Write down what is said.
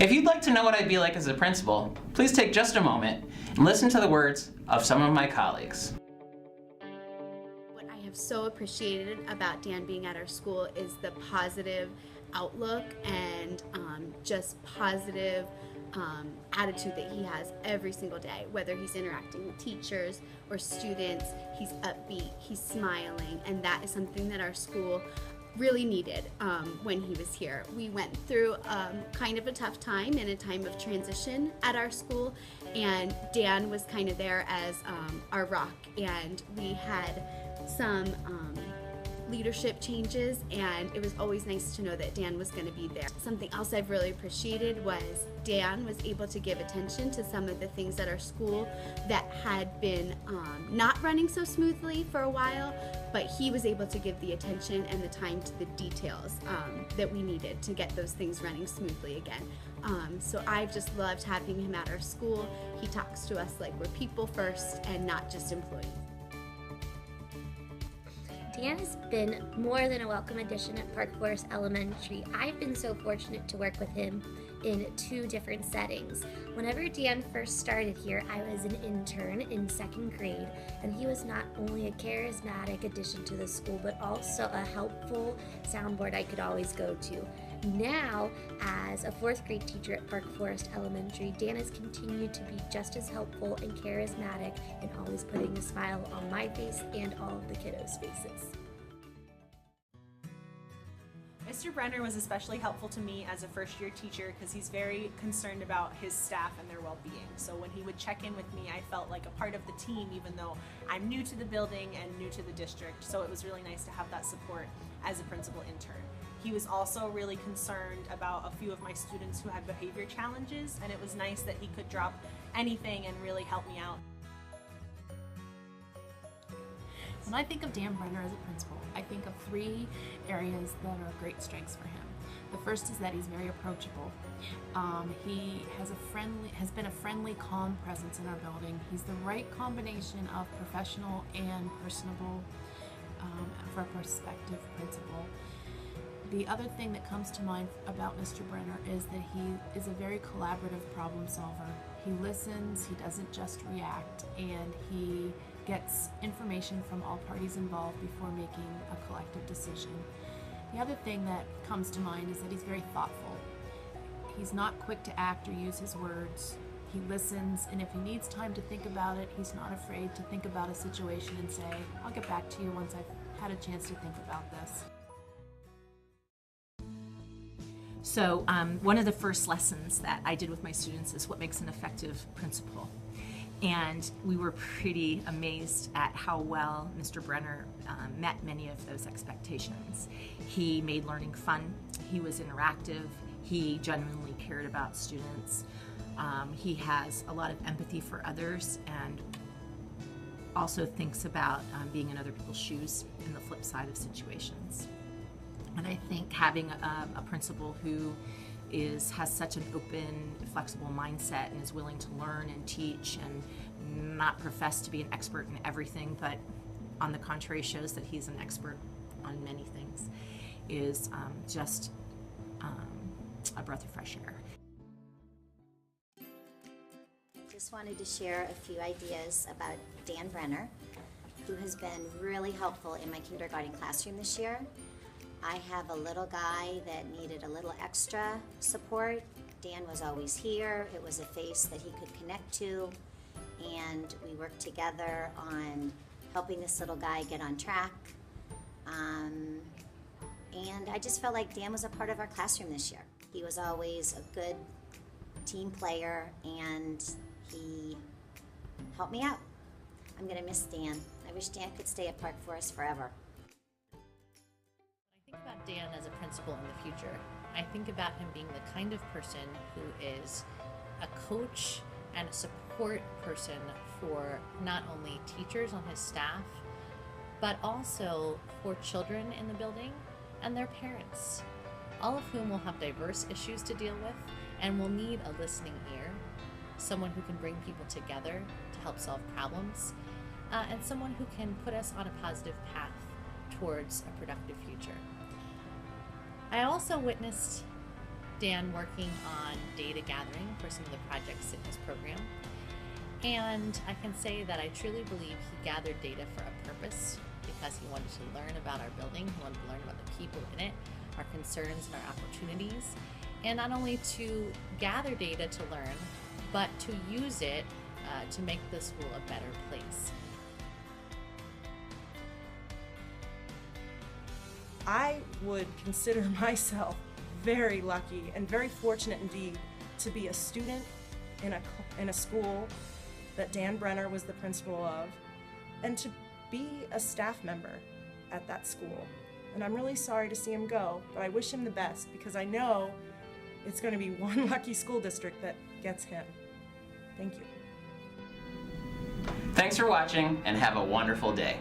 If you'd like to know what I'd be like as a principal, please take just a moment and listen to the words of some of my colleagues. What I have so appreciated about Dan being at our school is the positive outlook and just positive attitude that he has every single day, whether he's interacting with teachers or students. He's upbeat, he's smiling, and that is something that our school really needed when he was here. We went through kind of a tough time and a time of transition at our school, and Dan was kind of there as our rock, and we had some leadership changes, and it was always nice to know that Dan was going to be there. Something else I've really appreciated was Dan was able to give attention to some of the things at our school that had been not running so smoothly for a while, but he was able to give the attention and the time to the details that we needed to get those things running smoothly again. So I've just loved having him at our school. He talks to us like we're people first and not just employees. Dan has been more than a welcome addition at Park Forest Elementary. I've been so fortunate to work with him in 2 different settings. Whenever Dan first started here, I was an intern in 2nd grade, and he was not only a charismatic addition to the school, but also a helpful soundboard I could always go to. Now, as a 4th grade teacher at Park Forest Elementary, Dan has continued to be just as helpful and charismatic and always putting a smile on my face and all of the kiddos' faces. Mr. Brenner was especially helpful to me as a first-year teacher because he's very concerned about his staff and their well-being. So when he would check in with me, I felt like a part of the team, even though I'm new to the building and new to the district. So it was really nice to have that support as a principal intern. He was also really concerned about a few of my students who had behavior challenges, and it was nice that he could drop anything and really help me out. When I think of DanBrenner as a principal, I think of 3 areas that are great strengths for him. The first is that he's very approachable. He has been a friendly, calm presence in our building. He's the right combination of professional and personable for a prospective principal. The other thing that comes to mind about Mr. Brenner is that he is a very collaborative problem solver. He listens, he doesn't just react, and he gets information from all parties involved before making a collective decision. The other thing that comes to mind is that he's very thoughtful. He's not quick to act or use his words. He listens, and if he needs time to think about it, he's not afraid to think about a situation and say, I'll get back to you once I've had a chance to think about this. So one of the first lessons that I did with my students is what makes an effective principal. And we were pretty amazed at how well Mr. Brenner met many of those expectations. He made learning fun, he was interactive, he genuinely cared about students. He has a lot of empathy for others and also thinks about being in other people's shoes in the flip side of situations. And I think having a principal who has such an open, flexible mindset and is willing to learn and teach and not profess to be an expert in everything, but on the contrary shows that he's an expert on many things, is just a breath of fresh air. Just wanted to share a few ideas about DanBrenner, who has been really helpful in my kindergarten classroom this year. I have a little guy that needed a little extra support. Dan was always here. It was a face that he could connect to, and we worked together on helping this little guy get on track. And I just felt like Dan was a part of our classroom this year. He was always a good team player, and he helped me out. I'm gonna miss Dan. I wish Dan could stay at Park Forest forever. When I think about Dan as a principal in the future, I think about him being the kind of person who is a coach and a support person for not only teachers on his staff, but also for children in the building and their parents, all of whom will have diverse issues to deal with and will need a listening ear, someone who can bring people together to help solve problems, and someone who can put us on a positive path towards a productive future. I also witnessed Dan working on data gathering for some of the projects in his program. And I can say that I truly believe he gathered data for a purpose, because he wanted to learn about our building, he wanted to learn about the people in it, our concerns and our opportunities, and not only to gather data to learn, but to use it to make the school a better place. I would consider myself very lucky and very fortunate indeed to be a student in a school that Dan Brenner was the principal of, and to be a staff member at that school. And I'm really sorry to see him go, but I wish him the best, because I know it's going to be one lucky school district that gets him. Thank you. Thanks for watching, and have a wonderful day.